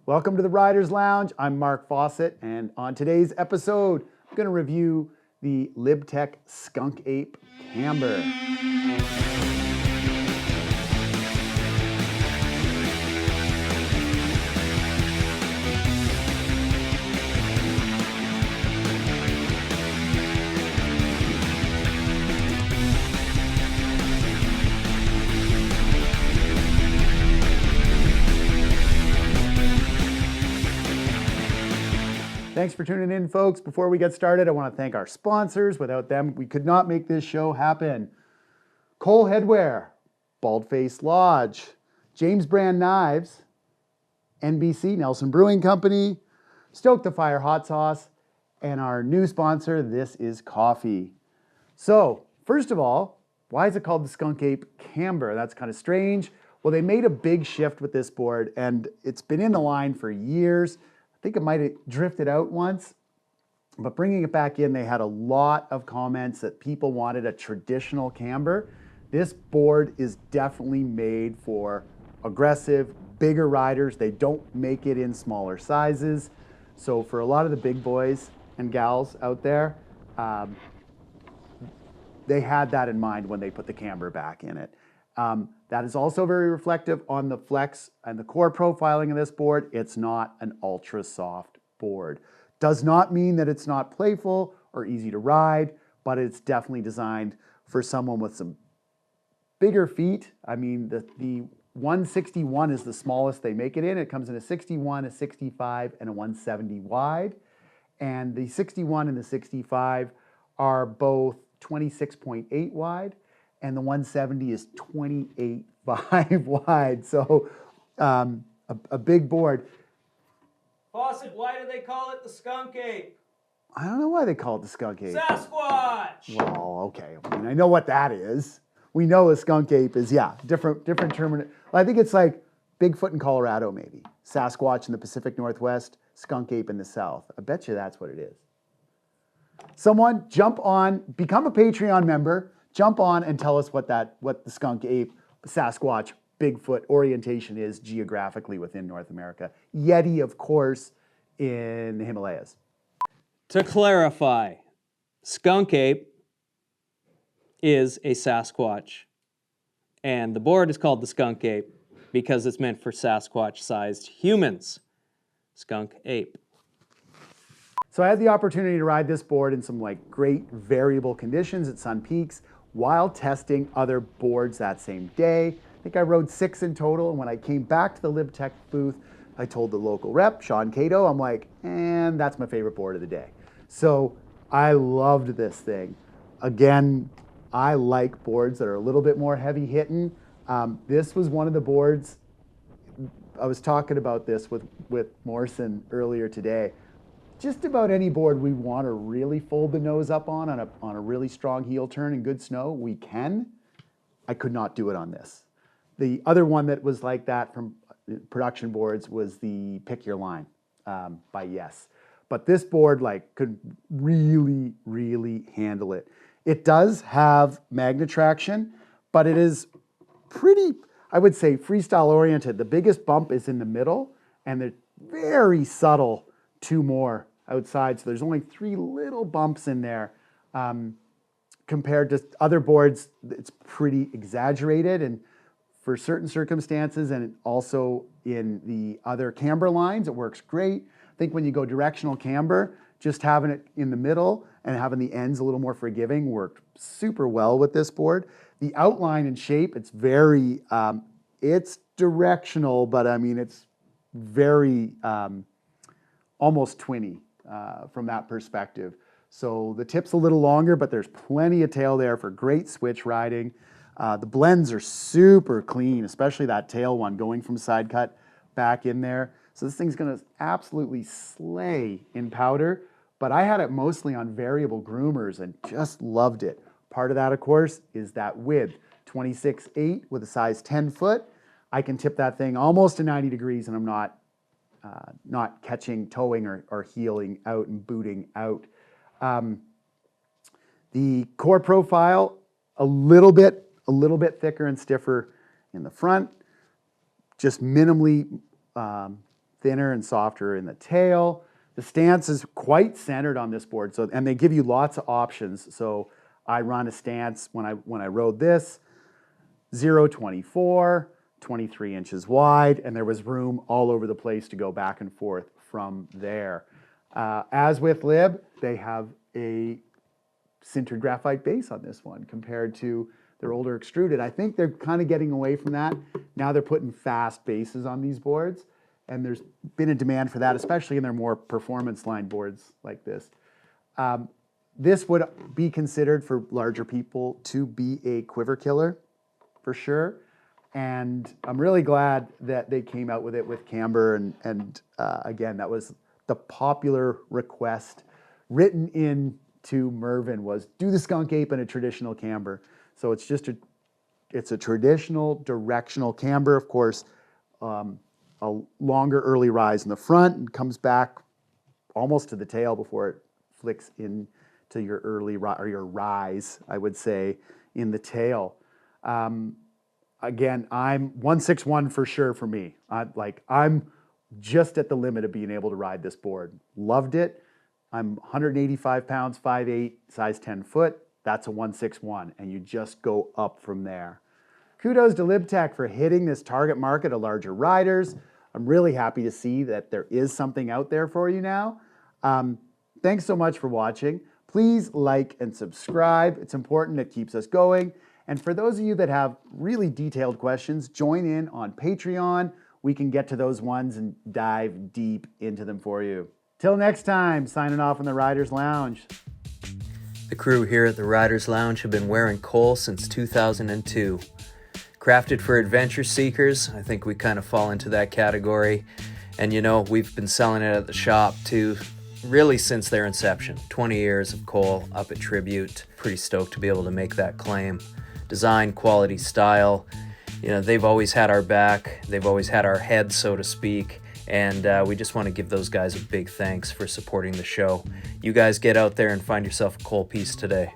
Welcome to the Riders Lounge. I'm Mark Fawcett, and on today's episode, I'm going to review the LibTech Skunk Ape Camber. Thanks for tuning in, folks. Before we get started, I want to thank our sponsors. Without them, we could not make this show happen. Cole HEADWEAR, BALDFACE Lodge, James Brand Knives, NBC, Nelson Brewing Company, Stoke the Fire Hotsauce, and our new sponsor, This Is Coffee. So, first of all, why is it called the Skunk Ape Camber? That's kind of strange. Well, they made a big shift with this board, and it's been in the line for years. I think it might have drifted out once, but bringing it back in, they had a lot of comments that people wanted a traditional camber. This board is definitely made for aggressive, bigger riders. They don't make it in smaller sizes. So for a lot of the big boys and gals out there, they had that in mind when they put the camber back in it. That is also very reflective on the flex and the core profiling of this board. It's not an ultra soft board. Does not mean that it's not playful or easy to ride, but it's definitely designed for someone with some bigger feet. I mean, the 161 is the smallest they make it in. It comes in a 61, a 65, and a 170 wide. And the 61 and the 65 are both 26.8 wide. And the 170 is 28.5 wide, so a big board. Fawcett, why do they call it the Skunk Ape? I don't know why they call it the Skunk Ape. Sasquatch! Well, okay, I mean, I know what that is. We know a Skunk Ape is, yeah, different term. I think it's like Bigfoot in Colorado, maybe. Sasquatch in the Pacific Northwest, Skunk Ape in the South. I bet you that's what it is. Someone jump on, become a Patreon member, jump on and tell us what the Skunk Ape, Sasquatch, Bigfoot orientation is geographically within North America. Yeti, of course, in the Himalayas. To clarify, Skunk Ape is a Sasquatch. And the board is called the Skunk Ape because it's meant for Sasquatch-sized humans. Skunk Ape. So I had the opportunity to ride this board in some great variable conditions at Sun Peaks while testing other boards that same day. I think I rode 6 in total, and when I came back to the LibTech booth, I told the local rep, Sean Cato, I'm like, and that's my favorite board of the day. So I loved this thing. Again, I like boards that are a little bit more heavy hitting. This was one of the boards, I was talking about this with Morrison earlier today. Just about any board we want to really fold the nose up on a really strong heel turn and good snow, we can. I could not do it on this. The other one that was like that from production boards was the Pick Your Line by Yes. But this board could really, really handle it. It does have magnet traction, but it is pretty, I would say, freestyle oriented. The biggest bump is in the middle, and they're very subtle 2 more outside, so there's only 3 little bumps in there. Compared to other boards, it's pretty exaggerated, and for certain circumstances, and also in the other camber lines, it works great. I think when you go directional camber, just having it in the middle and having the ends a little more forgiving worked super well with this board. The outline and shape, it's very, it's directional, but I mean, it's very almost twinny from that perspective. So the tip's a little longer, but there's plenty of tail there for great switch riding. The blends are super clean, especially that tail one going from side cut back in there. So this thing's gonna absolutely slay in powder, but I had it mostly on variable groomers and just loved it. Part of that, of course, is that width, 26.8 with a size 10 foot. I can tip that thing almost to 90 degrees and I'm not catching, towing, or heeling out and booting out. The core profile, a little bit thicker and stiffer in the front, just minimally thinner and softer in the tail. The stance is quite centered on this board, so and they give you lots of options. So I run a stance when I rode this, 0.24, 23 inches wide, and there was room all over the place to go back and forth from there. As with Lib, they have a sintered graphite base on this one compared to their older extruded. I think they're kind of getting away from that. Now they're putting fast bases on these boards, and there's been a demand for that, especially in their more performance line boards like this. This would be considered for larger people to be a quiver killer, for sure. And I'm really glad that they came out with it with Camber. And again, that was the popular request written in to Mervyn was do the Skunk Ape in a traditional camber. So it's just it's a traditional directional camber, of course, a longer early rise in the front and comes back almost to the tail before it flicks into your early or your rise, I would say, in the tail. Again, I'm 161 for sure for me. I'm just at the limit of being able to ride this board. Loved it. I'm 185 pounds, 5'8", size 10 foot. That's a 161, and you just go up from there. Kudos to LibTech for hitting this target market of larger riders. I'm really happy to see that there is something out there for you now. Thanks so much for watching. Please like and subscribe. It's important. It keeps us going. And for those of you that have really detailed questions, join in on Patreon. We can get to those ones and dive deep into them for you. Till next time, signing off in the Riders Lounge. The crew here at the Riders Lounge have been wearing Cole since 2002. Crafted for adventure seekers, I think we kind of fall into that category. And you know, we've been selling it at the shop too, really since their inception. 20 years of Cole up at Tribute. Pretty stoked to be able to make that claim. Design, quality, style. You know, they've always had our back. They've always had our head, so to speak. And we just want to give those guys a big thanks for supporting the show. You guys get out there and find yourself a Cole piece today.